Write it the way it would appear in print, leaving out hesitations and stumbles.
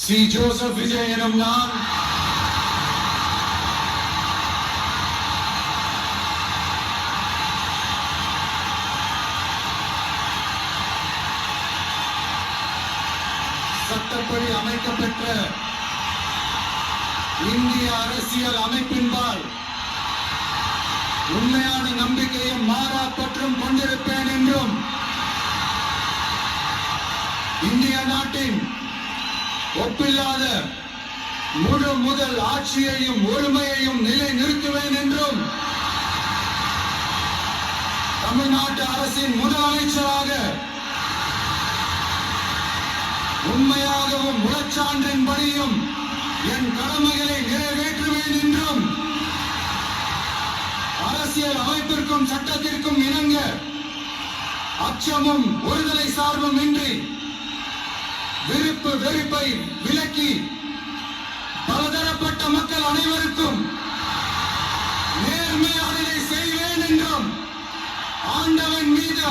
C Joseph Vijay எனும் நான் சட்டப்படி அமைக்கப்பெற்ற இந்திய அரசியல் அமைப்பின்பால் உண்மையான நம்பிக்கையும் மாறா பற்றும் கொண்டிருப்பேன் என்றும் இந்திய நாட்டின் ஒப்பில்லாத முழு முதல் ஆட்சியையும் ஒருமையையும் நிலை நிறுத்துவேன் என்றும் தமிழ்நாட்டு அரசின் முதலமைச்சராக உண்மையாகவும் முழச்சான்றின்படியும் என் கடமைகளை நிறைவேற்றுவேன் என்றும் அரசியல் அமைப்பிற்கும் சட்டத்திற்கும் இணங்க அச்சமும் ஒருதலை சார்பும் இன்றி விருப்பு வெறுப்பை விலக்கி பலதரப்பட்ட மக்கள் அனைவருக்கும் நேர்மையானதை செய்வேன் என்றும் ஆண்டவன் மீது